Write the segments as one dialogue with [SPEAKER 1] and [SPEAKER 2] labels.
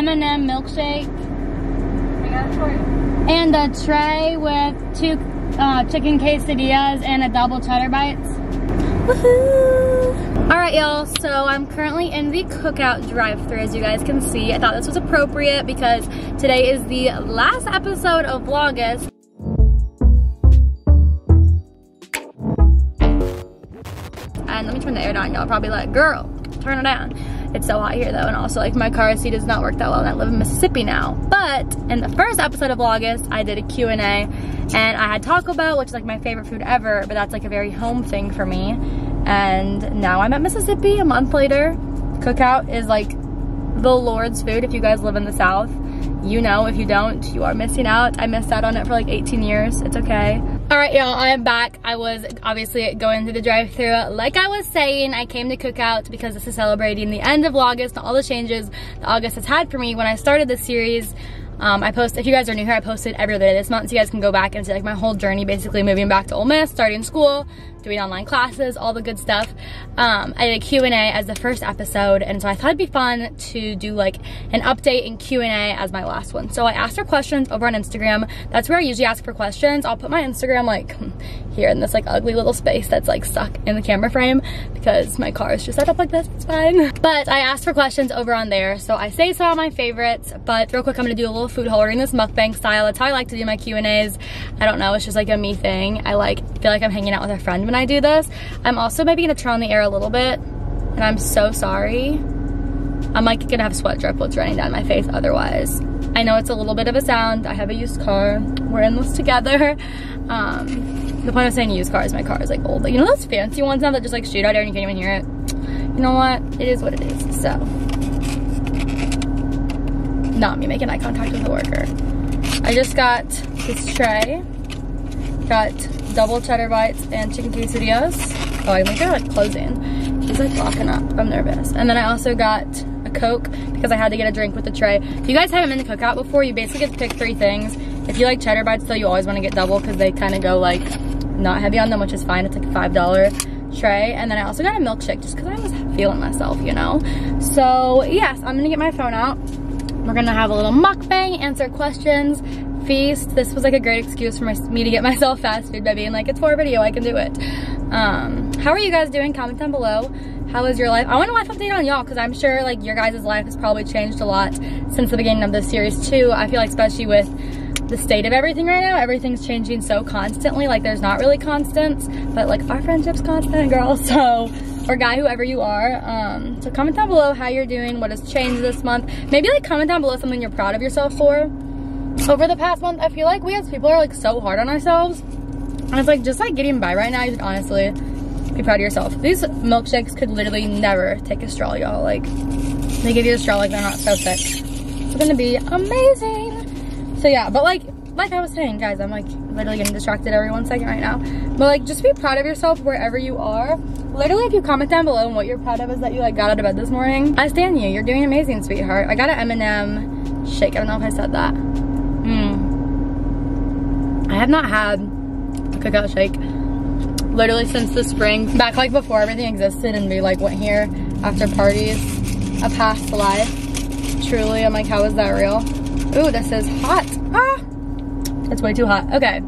[SPEAKER 1] M&M milkshake. I got it for you. And a tray with 2 chicken quesadillas and a double cheddar bites. Woohoo! Alright y'all, so I'm currently in the cookout drive-thru, as you guys can see. I thought this was appropriate because today is the last episode of Vlogmas. And let me turn the air down, y'all. Probably like, girl, turn it down. It's so hot here though, and also like my car seat does not work that well, and I live in Mississippi now. But in the first episode of Vlogmas, I did a Q&A, and I had Taco Bell, which is like my favorite food ever, but that's like a very home thing for me. And now I'm at Mississippi a month later. Cookout is like the Lord's food. If you guys live in the South, you know. If you don't, you are missing out. I missed out on it for like 18 years. It's okay. All right, y'all, I am back. I was obviously going through the drive-thru. Like I was saying, I came to Cookout because this is celebrating the end of August and all the changes that August has had for me. When I started this series, I post, if you guys are new here, I posted every other day this month, so you guys can go back and see like my whole journey, basically moving back to Ole Miss, starting school, doing online classes, all the good stuff. I did a Q&A as the first episode, and so I thought it'd be fun to do like an update and Q&A as my last one. So I asked her questions over on Instagram. That's where I usually ask for questions. I'll put my Instagram like here in this like ugly little space that's like stuck in the camera frame because my car is just set up like this. It's fine. But I asked for questions over on there, so I saved some of my favorites. But real quick, I'm gonna do a little food haul in this mukbang style. That's how I like to do my Q&As. I don't know, it's just like a me thing. I like feel like I'm hanging out with a friend when I do this. I'm also maybe gonna turn on the air a little bit, and I'm so sorry. I'm like gonna have sweat driplets running down my face otherwise. I know it's a little bit of a sound. I have a used car. We're in this together. The point of saying used car is my car is like old. Like, you know those fancy ones now that just like shoot out air and you can't even hear it? You know what? It is what it is. So, not me making eye contact with the worker. I just got this tray. Got double cheddar bites and chicken quesadillas. Oh, I think they're like closing. She's like locking up. I'm nervous. And then I also got a Coke because I had to get a drink with the tray. If you guys haven't been to Cookout before, you basically get to pick 3 things. If you like cheddar bites though, you always want to get double because they kind of go like not heavy on them, which is fine. It's like a $5 tray. And then I also got a milkshake just because I was feeling myself, you know. So yes, I'm gonna get my phone out. We're gonna have a little mukbang, answer questions, feast. This was like a great excuse for me to get myself fast food by being like, it's for a video, I can do it. How are you guys doing? Comment down below. How is your life? I want a life update on y'all because I'm sure like your guys' life has probably changed a lot since the beginning of this series too. I feel like especially with the state of everything right now, everything's changing so constantly. Like there's not really constants, but like our friendship's constant, girl. So, or guy, whoever you are. So comment down below how you're doing, what has changed this month. Maybe like comment down below something you're proud of yourself for. Over the past month, I feel like we as people are like so hard on ourselves. And it's like just like getting by right now, you should honestly be proud of yourself. These milkshakes could literally never take a straw, y'all. Like they give you a straw like they're not so thick. It's gonna be amazing. So yeah, but like I was saying, guys, I'm like literally getting distracted every 1 second right now. But like just be proud of yourself wherever you are. Literally, if you comment down below and what you're proud of is that you like got out of bed this morning, I stand you. You're doing amazing, sweetheart. I got an M&M shake. I don't know if I said that. I have not had a Cookout shake literally since the spring. Back like before everything existed and we like went here after parties. A past life. Truly, I'm like, how is that real? Ooh, this is hot. Ah! It's way too hot. Okay.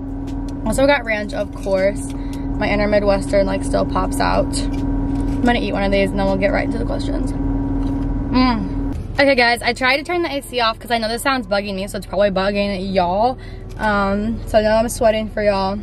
[SPEAKER 1] Also got ranch, of course. My inner Midwestern like still pops out. I'm gonna eat one of these and then we'll get right into the questions. Okay guys, I tried to turn the AC off because I know this sounds bugging me, so it's probably bugging y'all. So now I'm sweating for y'all.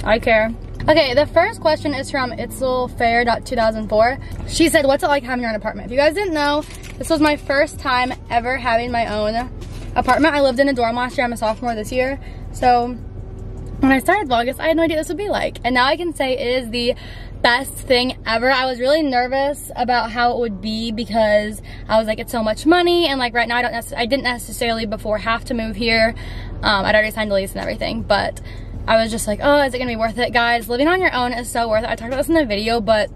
[SPEAKER 1] I care. Okay, the first question is from itzelfair.2004. She said, what's it like having your own apartment? If you guys didn't know, this was my first time ever having my own apartment. I lived in a dorm last year. I'm a sophomore this year. So when I started Vlogmas, I had no idea what this would be like. And now I can say it is the best thing ever. I was really nervous about how it would be because I was like, it's so much money. And like right now, I didn't necessarily before have to move here. I'd already signed the lease and everything, but I was just like, oh, is it gonna be worth it? Guys, living on your own is so worth it. I talked about this in the video, but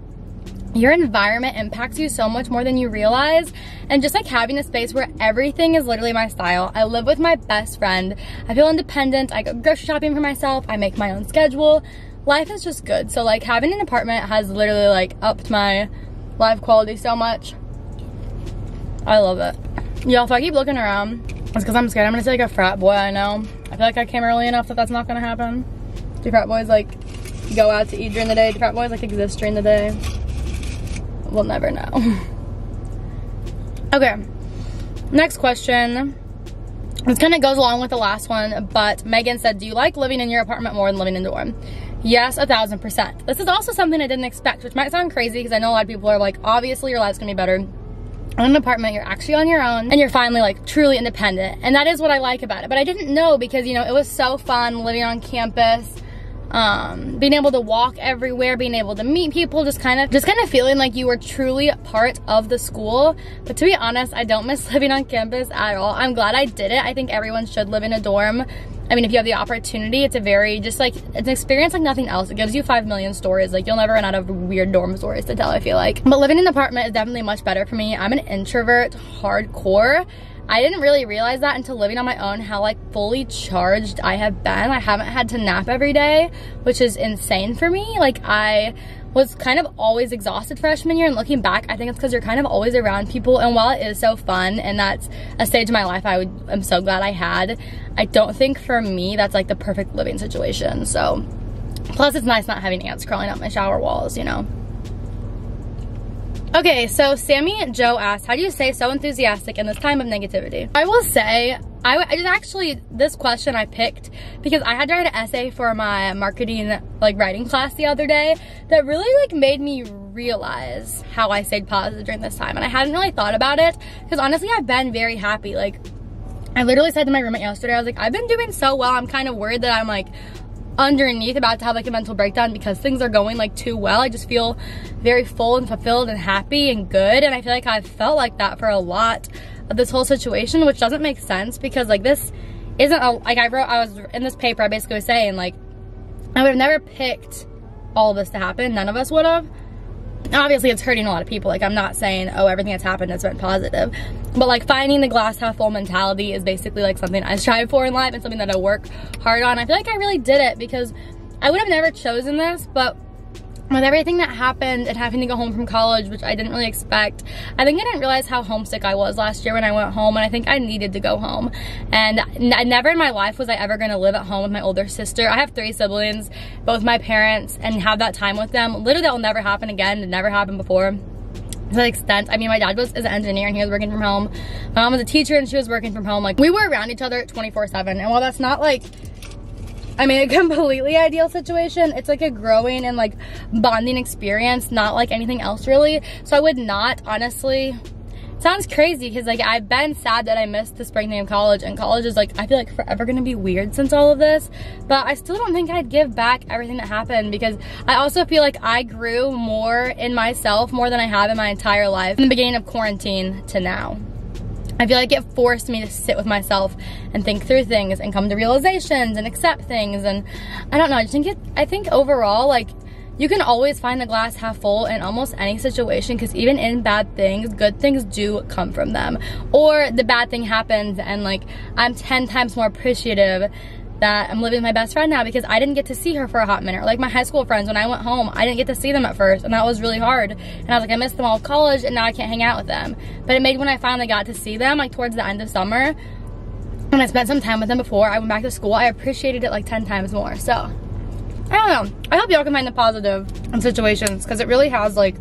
[SPEAKER 1] your environment impacts you so much more than you realize. And just like having a space where everything is literally my style. I live with my best friend. I feel independent. I go grocery shopping for myself. I make my own schedule. Life is just good. So like having an apartment has literally like upped my life quality so much. I love it. Y'all, if I keep looking around, it's because I'm scared I'm gonna see like a frat boy I know. I feel like I came early enough that that's not gonna happen. Do frat boys like go out to eat during the day? Do frat boys like exist during the day? We'll never know. Okay, next question. This kind of goes along with the last one, but Megan said, do you like living in your apartment more than living in the dorm? Yes, 1000%. This is also something I didn't expect, which might sound crazy because I know a lot of people are like, obviously your life's gonna be better in an apartment. You're actually on your own and you're finally like truly independent, and that is what I like about it. But I didn't know because, you know, it was so fun living on campus, being able to walk everywhere, being able to meet people, just kind of feeling like you were truly part of the school. But to be honest, I don't miss living on campus at all. I'm glad I did it. I think everyone should live in a dorm. I mean, if you have the opportunity, it's a very, just like, it's an experience like nothing else. It gives you 5 million stories. Like, you'll never run out of weird dorm stories to tell, I feel like. But living in an apartment is definitely much better for me. I'm an introvert, hardcore. I didn't really realize that until living on my own, how like fully charged I have been. I haven't had to nap every day, which is insane for me. Like, I was kind of always exhausted freshman year, and looking back, I think it's because you're kind of always around people. And while it is so fun, and that's a stage of my life I'm so glad I had, I don't think for me that's like the perfect living situation. So, plus it's nice not having ants crawling up my shower walls, you know. Okay, so Sammy Joe asked, how do you stay so enthusiastic in this time of negativity? I will say, I just actually, this question I picked because I had to write an essay for my marketing like writing class the other day that really like made me realize how I stayed positive during this time. And I hadn't really thought about it because honestly, I've been very happy. Like, I literally said to my roommate yesterday, I was like, I've been doing so well. I'm kind of worried that I'm like underneath about to have like a mental breakdown because things are going like too well. I just feel very full and fulfilled and happy and good, and I feel like I've felt like that for a lot of this whole situation, which doesn't make sense because like this isn't a, like I was in this paper, I basically was saying like I would have never picked all of this to happen. None of us would have. Obviously it's hurting a lot of people. Like, I'm not saying, oh, everything that's happened has been positive, but like finding the glass half full mentality is basically like something I strive for in life and something that I work hard on. I feel like I really did it because I would have never chosen this, but with everything that happened and having to go home from college, which I didn't really expect, I think I didn't realize how homesick I was last year when I went home, and I think I needed to go home. And never in my life was I ever going to live at home with my older sister. I have 3 siblings, both my parents, and have that time with them. Literally, that will never happen again. It never happened before. To that extent, I mean, my dad is an engineer and he was working from home. My mom was a teacher and she was working from home. Like, we were around each other 24/7, and while that's not like, I mean, a completely ideal situation, it's like a growing and like bonding experience, not like anything else really. So I would not, honestly, it sounds crazy because like I've been sad that I missed the spring thing of college, and college is like, I feel like forever gonna be weird since all of this, but I still don't think I'd give back everything that happened because I also feel like I grew more in myself more than I have in my entire life from the beginning of quarantine to now. I feel like it forced me to sit with myself and think through things and come to realizations and accept things, and I don't know, I think overall, like, you can always find the glass half full in almost any situation, because even in bad things, good things do come from them. Or the bad thing happens and like I'm 10 times more appreciative that I'm living with my best friend now because I didn't get to see her for a hot minute. Or like my high school friends, when I went home, I didn't get to see them at first, and that was really hard. And I was like, I missed them all college, and now I can't hang out with them. But it made, when I finally got to see them, like towards the end of summer, when I spent some time with them before I went back to school, I appreciated it like 10 times more. So, I don't know. I hope y'all can find the positive in situations, because it really has, like,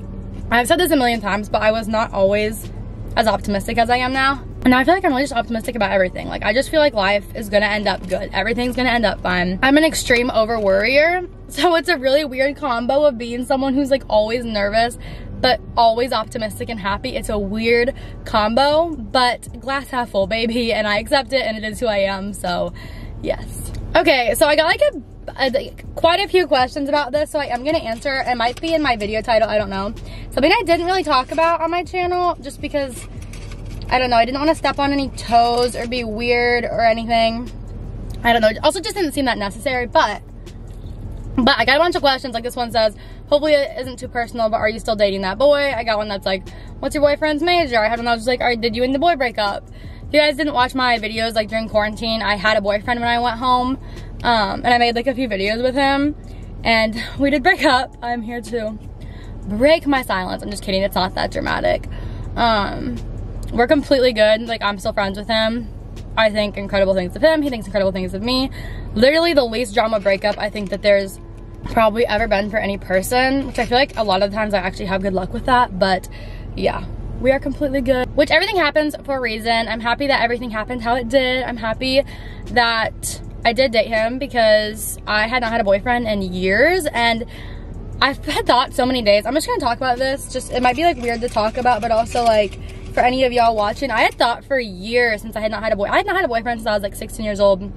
[SPEAKER 1] I've said this a million times, but I was not always as optimistic as I am now. And now I feel like I'm really just optimistic about everything. Like, I just feel like life is gonna end up good. Everything's gonna end up fine. I'm an extreme over worrier, so it's a really weird combo of being someone who's like always nervous, but always optimistic and happy. It's a weird combo, but glass half full, baby, and I accept it, and it is who I am, so yes. Okay, so I got like quite a few questions about this, so I am gonna answer. It might be in my video title, I don't know. Something I didn't really talk about on my channel, just because, I don't know, I didn't want to step on any toes or be weird or anything. I don't know, also just didn't seem that necessary, but I got a bunch of questions. Like this one says, hopefully it isn't too personal, but are you still dating that boy? I got one that's like, what's your boyfriend's major? I had one that was just like, all right, did you and the boy break up? If you guys didn't watch my videos, like during quarantine, I had a boyfriend when I went home, and I made like a few videos with him, and we did break up. I'm here to break my silence. I'm just kidding, it's not that dramatic. we're completely good. Like, I'm still friends with him. I think incredible things of him. He thinks incredible things of me. Literally the least drama breakup I think that there's probably ever been for any person, which I feel like a lot of the times I actually have good luck with that. But yeah, we are completely good. Which everything happens for a reason. I'm happy that everything happened how it did. I'm happy that I did date him because I had not had a boyfriend in years, and I've had thought so many days. I'm just gonna talk about this. Just, it might be like weird to talk about, but also like for any of y'all watching, I had thought for years since I had not had a boyfriend since I was like 16 years old.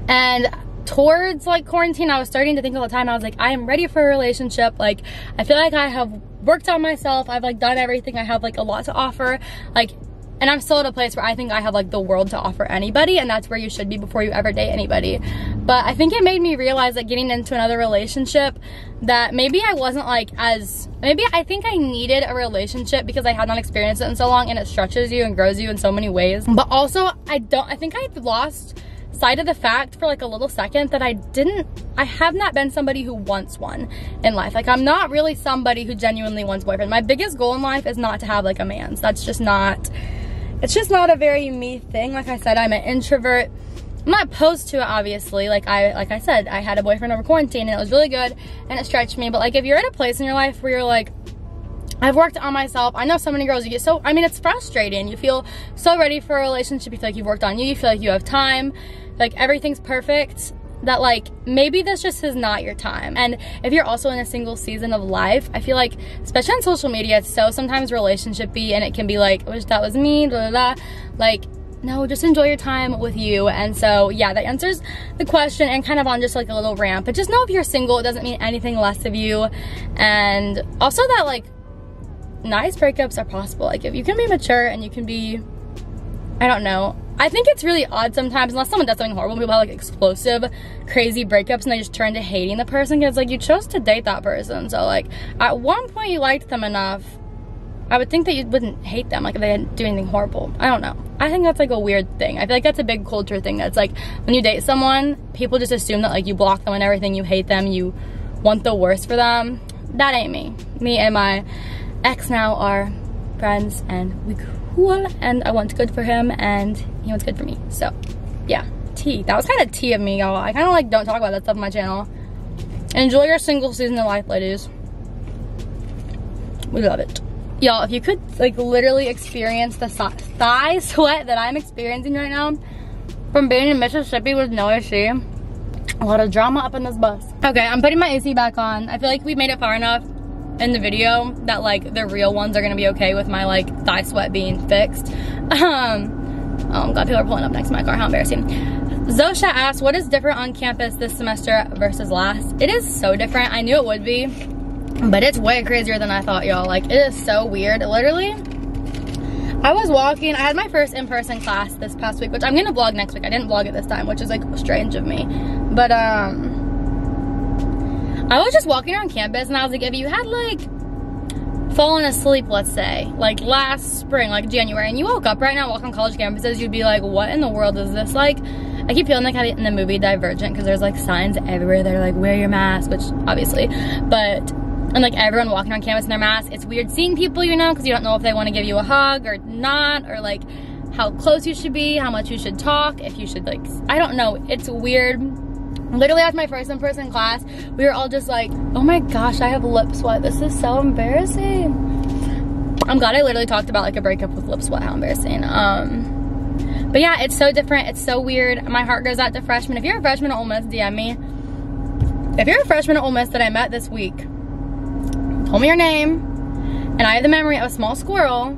[SPEAKER 1] And towards like quarantine, I was starting to think all the time, I was like, I am ready for a relationship. Like, I feel like I have worked on myself. I've like done everything. I have like a lot to offer. Like, and I'm still at a place where I think I have like the world to offer anybody, and that's where you should be before you ever date anybody. But I think it made me realize that getting into another relationship, that maybe I wasn't like maybe I think I needed a relationship because I had not experienced it in so long, and it stretches you and grows you in so many ways. But also I think I lost sight of the fact for like a little second that I have not been somebody who wants one in life. Like, I'm not really somebody who genuinely wants a boyfriend. My biggest goal in life is not to have like a man. So that's just not, it's just not a very me thing. Like I said, I'm an introvert. I'm not opposed to it, obviously. Like I said, I had a boyfriend over quarantine and it was really good and it stretched me. But like, if you're at a place in your life where you're like, I've worked on myself. I know so many girls, you get so, I mean, it's frustrating. You feel so ready for a relationship. You feel like you've worked on you. You feel like you have time. Like, everything's perfect. That like, maybe this just is not your time. And if you're also in a single season of life, I feel like, especially on social media, it's so sometimes relationship-y, and it can be like, wish that was me, blah, blah, blah. Like, no, just enjoy your time with you. And so yeah, that answers the question, and kind of on just like a little rant. But just know if you're single, it doesn't mean anything less of you. And also that like, nice breakups are possible. Like, if you can be mature and you can be, I don't know, I think it's really odd sometimes, unless someone does something horrible, people have like explosive, crazy breakups and they just turn to hating the person, because like, you chose to date that person. So like, at one point you liked them enough, I would think that you wouldn't hate them like if they didn't do anything horrible. I don't know. I think that's like a weird thing. I feel like that's a big culture thing. That's like, when you date someone, people just assume that like you block them and everything, you hate them, you want the worst for them. That ain't me. Me and my ex now are friends, and we cool, and I want good for him and he wants good for me. So yeah, tea. That was kind of tea of me, y'all. I kind of like don't talk about that stuff on my channel. Enjoy your single season of life, ladies. We love it. Y'all, if you could like literally experience the thigh sweat that I'm experiencing right now from being in Mississippi with no AC. A lot of drama up in this bus. Okay, I'm putting my AC back on. I feel like we made it far enough in the video that like the real ones are gonna be okay with my like thigh sweat being fixed. Oh god, people are pulling up next to my car, how embarrassing. Zosha asked, what is different on campus this semester versus last? It is so different. I knew it would be, but it's way crazier than I thought, y'all. Like, it is so weird. Literally, I was walking, I had my first in-person class this past week, which I'm gonna vlog next week. I didn't vlog it this time, which is like strange of me. But I was just walking around campus and I was like, if you had like fallen asleep, let's say, like last spring, like January, and you woke up right now walking on college campuses, you'd be like, what in the world is this? Like, I keep feeling like in the movie Divergent, because there's like signs everywhere that are like, wear your mask, which obviously, but, and like everyone walking on campus in their mask. It's weird seeing people, you know, because you don't know if they want to give you a hug or not, or like how close you should be, how much you should talk, if you should like, I don't know, it's weird. Literally after my first in-person class, we were all just like, oh my gosh, I have lip sweat. This is so embarrassing. I'm glad I literally talked about like a breakup with lip sweat, how embarrassing. But yeah, it's so different. It's so weird. My heart goes out to freshmen. If you're a freshman at Ole Miss, DM me. If you're a freshman at Ole Miss that I met this week, tell me your name, and I have the memory of a small squirrel,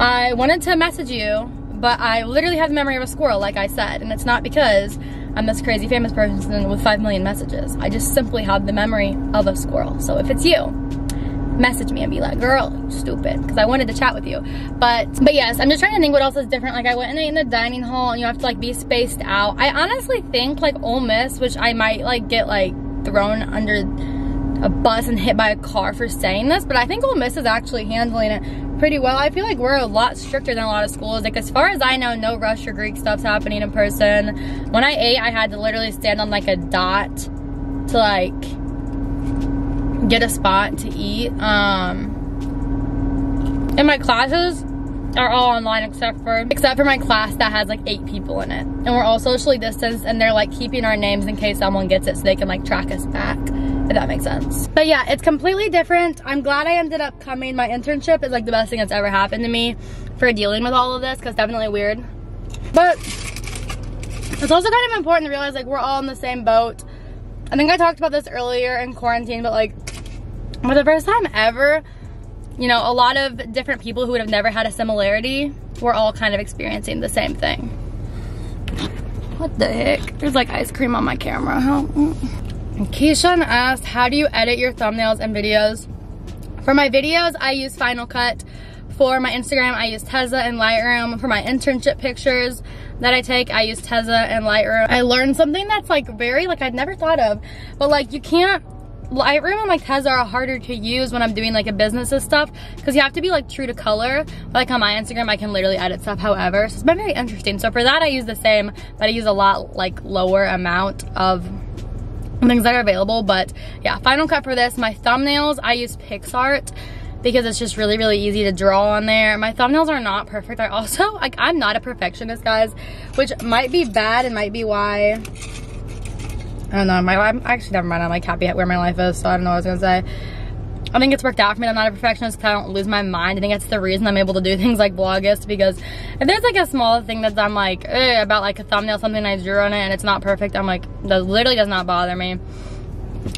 [SPEAKER 1] I wanted to message you, but I literally have the memory of a squirrel, like I said, and it's not because I'm this crazy famous person with 5 million messages. I just simply have the memory of a squirrel. So if it's you, message me and be like, girl, you stupid, because I wanted to chat with you. But yes, I'm just trying to think what else is different. Like, I went in the dining hall and you have to like be spaced out. I honestly think like Ole Miss, which I might like get like thrown under a bus and hit by a car for saying this, but I think Ole Miss is actually handling it pretty well. I feel like we're a lot stricter than a lot of schools. Like, as far as I know, no Rush or Greek stuff's happening in person. When I ate, I had to literally stand on like a dot to like get a spot to eat. In my classes, are all online except for my class that has like 8 people in it. And we're all socially distanced, and they're like keeping our names in case someone gets it so they can like track us back, if that makes sense. But yeah, it's completely different. I'm glad I ended up coming. My internship is like the best thing that's ever happened to me for dealing with all of this, because it's definitely weird. But it's also kind of important to realize like we're all in the same boat. I think I talked about this earlier in quarantine, but like for the first time ever, you know, a lot of different people who would have never had a similarity, we're all kind of experiencing the same thing. What the heck? There's like ice cream on my camera. Keishan asked, how do you edit your thumbnails and videos? For my videos, I use Final Cut. For my Instagram, I use Tezza and Lightroom. For my internship pictures that I take, I use Tezza and Lightroom. I learned something that's like very, like I'd never thought of, but like you can't, Lightroom and like Tezza are harder to use when I'm doing like a business stuff, because you have to be like true to color. But like on my Instagram, I can literally edit stuff however. So it's been very interesting. So for that, I use the same, but I use a lot like lower amount of things that are available. But yeah, Final Cut for this. My thumbnails, I use PixArt, because it's just really, really easy to draw on there. My thumbnails are not perfect. I also, like, I'm not a perfectionist, guys, which might be bad and might be why, I don't know, I'm actually, never mind, I'm like happy at where my life is, so I don't know what I was gonna say. I think it's worked out for me that I'm not a perfectionist because I don't lose my mind. I think that's the reason I'm able to do things like Vlogust, because if there's like a small thing that I'm like, about like a thumbnail, something I drew on it and it's not perfect, I'm like, that literally does not bother me.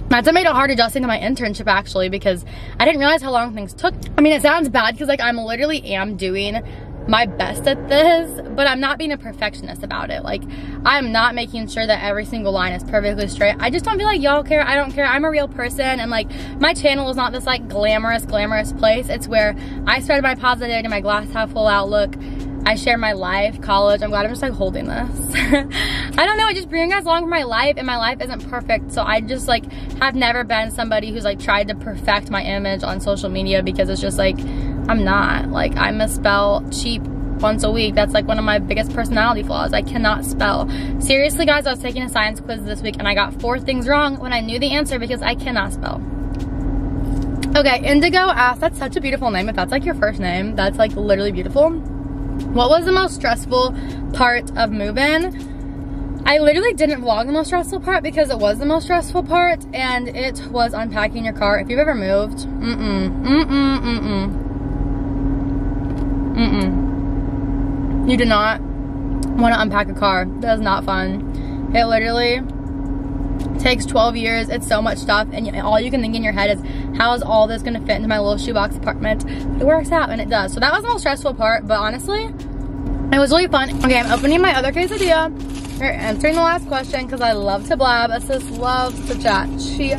[SPEAKER 1] That's what made it hard adjusting to my internship, actually, because I didn't realize how long things took. I mean, it sounds bad because like I'm literally am doing my best at this, but I'm not being a perfectionist about it. Like, I'm not making sure that every single line is perfectly straight. I just don't feel like y'all care. I don't care. I'm a real person, and like my channel is not this like glamorous place. It's where I spread my positivity, my glass half full outlook. I share my life, college. I'm glad I'm just like holding this. I don't know, I just bring you guys along for my life, and my life isn't perfect. So I just like have never been somebody who's like tried to perfect my image on social media, because it's just like, I'm not. Like, I misspell cheap once a week. That's like one of my biggest personality flaws. I cannot spell. Seriously, guys, I was taking a science quiz this week and I got 4 things wrong when I knew the answer, because I cannot spell. Okay, Indigo asked, that's such a beautiful name. If that's like your first name, that's like literally beautiful. What was the most stressful part of moving? I literally didn't vlog the most stressful part, because it was the most stressful part, and it was unpacking your car. If you've ever moved, you do not want to unpack a car. That is not fun. It literally takes 12 years. It's so much stuff, and all you can think in your head is, how is all this gonna fit into my little shoebox apartment? But it works out, and it does. So that was the most stressful part, but honestly, it was really fun. Okay, I'm opening my other quesadilla. We're answering the last question because I love to blab. Sis loves to chat. She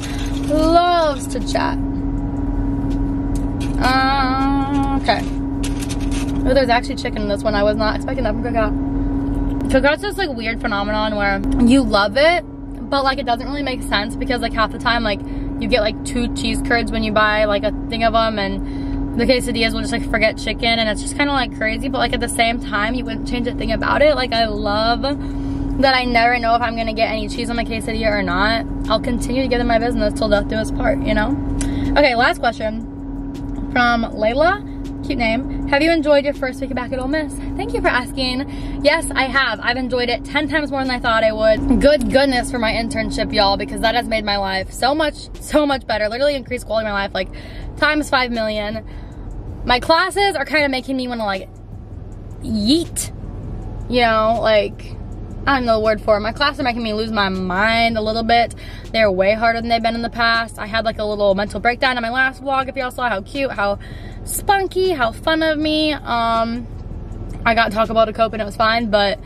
[SPEAKER 1] loves to chat. Okay. Oh, there's actually chicken in this one. I was not expecting that from Cookout. Cookout's this like weird phenomenon where you love it, but like it doesn't really make sense, because like half the time like you get like 2 cheese curds when you buy like a thing of them, and the quesadillas will just like forget chicken, and it's just kind of like crazy. But like at the same time, you wouldn't change a thing about it. Like, I love that I never know if I'm gonna get any cheese on my quesadilla or not. I'll continue to give them my business till death do us part, you know? Okay, last question from Layla. Cute name. Have you enjoyed your first week back at Ole Miss? Thank you for asking. Yes, I have. I've enjoyed it 10 times more than I thought I would. Good goodness for my internship, y'all, because that has made my life so much better. Literally increased quality of my life like times 5 million. My classes are kind of making me want to like yeet, you know, like, I don't know the word for it. My classes are making me lose my mind a little bit. They're way harder than they've been in the past. I had like a little mental breakdown in my last vlog, if y'all saw how cute, how spunky, how fun of me. I got to talk about a cope and it was fine, but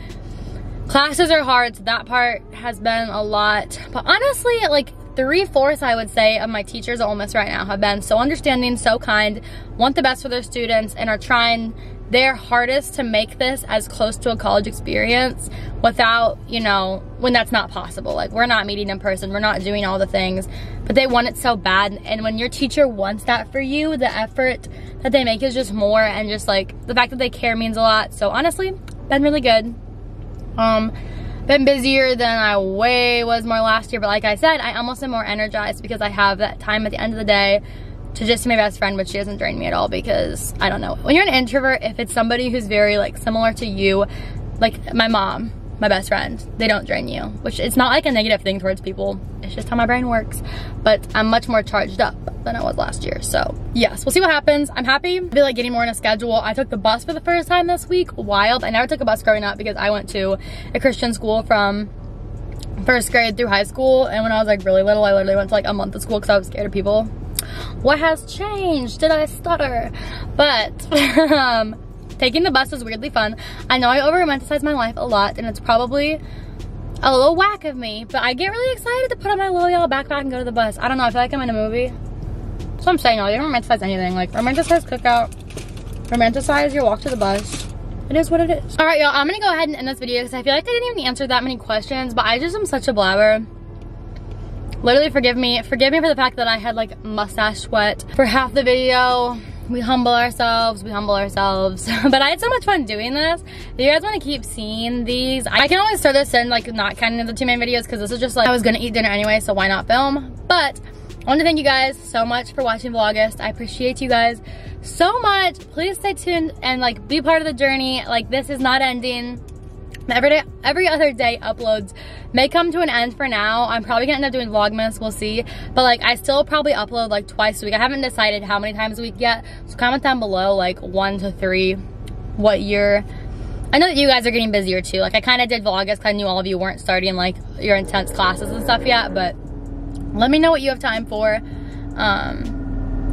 [SPEAKER 1] classes are hard, so that part has been a lot. But honestly, like 3/4, I would say, of my teachers at Ole Miss right now have been so understanding, so kind, want the best for their students, and are trying their hardest to make this as close to a college experience without, you know, when that's not possible. Like, we're not meeting in person, we're not doing all the things, but they want it so bad. And when your teacher wants that for you, the effort that they make is just more, and just like the fact that they care means a lot. So honestly, been really good. Been busier than I was more last year, but like I said, I almost am more energized because I have that time at the end of the day to just see my best friend, but she doesn't drain me at all because, I don't know. When you're an introvert, if it's somebody who's very like similar to you, like my mom, my best friend, they don't drain you, which it's not like a negative thing towards people. It's just how my brain works. But I'm much more charged up than I was last year. So yes, we'll see what happens. I'm happy to be like getting more in a schedule. I took the bus for the first time this week. Wild. I never took a bus growing up because I went to a Christian school from first grade through high school. And when I was like really little, I literally went to like a month of school because I was scared of people. What has changed? Did I stutter? But taking the bus was weirdly fun. I know I over-romanticize my life a lot, and it's probably a little whack of me, but I get really excited to put on my little yellow backpack and go to the bus. I don't know, I feel like I'm in a movie. That's what I'm saying, I don't romanticize anything. Like, romanticize cookout, romanticize your walk to the bus. It is what it is. All right, y'all, I'm gonna go ahead and end this video because I feel like I didn't even answer that many questions, but I just am such a blabber. Literally, forgive me for the fact that I had like mustache sweat for half the video. We humble ourselves, but I had so much fun doing this. If you guys want to keep seeing these, I can always throw this in, like not counting the 2 main videos, because this is just like, I was gonna eat dinner anyway, so why not film? But I want to thank you guys so much for watching Vlogust. I appreciate you guys so much. Please stay tuned and like be part of the journey. Like, this is not ending. Every other day uploads may come to an end for now. I'm probably gonna end up doing Vlogmas, we'll see. But like, I still probably upload like twice a week. I haven't decided how many times a week yet. So comment down below like 1 to 3 what year. I know that you guys are getting busier too. Like, I kind of did Vlogmas because I knew all of you weren't starting like your intense classes and stuff yet. But let me know what you have time for.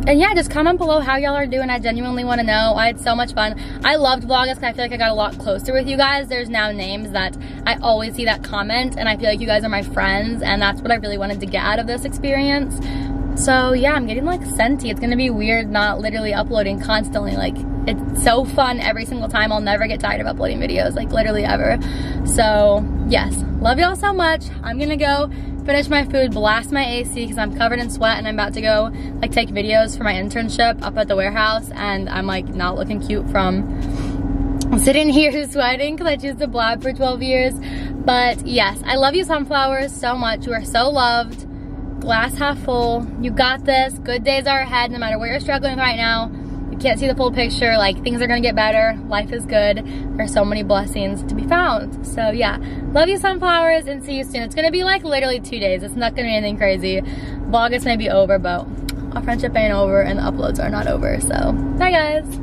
[SPEAKER 1] And yeah, just comment below how y'all are doing. I genuinely want to know. I had so much fun. I loved Vlogmas because I feel like I got a lot closer with you guys. There's now names that I always see that comment, and I feel like you guys are my friends, and that's what I really wanted to get out of this experience. So yeah, I'm getting like senti. It's gonna be weird not literally uploading constantly. Like, it's so fun every single time. I'll never get tired of uploading videos, like literally ever. So yes, love y'all so much. I'm gonna go finish my food, blast my AC because I'm covered in sweat, and I'm about to go like take videos for my internship up at the warehouse, and I'm like not looking cute from sitting here sweating because I choose to blab for 12 years. But yes, I love you sunflowers so much. You are so loved. Glass half full. You got this. Good days are ahead no matter what you're struggling with right now. You can't see the full picture. Like, things are gonna get better. Life is good. There's so many blessings to be found. So yeah, love you sunflowers, and see you soon. It's gonna be like literally 2 days. It's not gonna be anything crazy. Vlogmas may be over, but our friendship ain't over and the uploads are not over. So bye guys.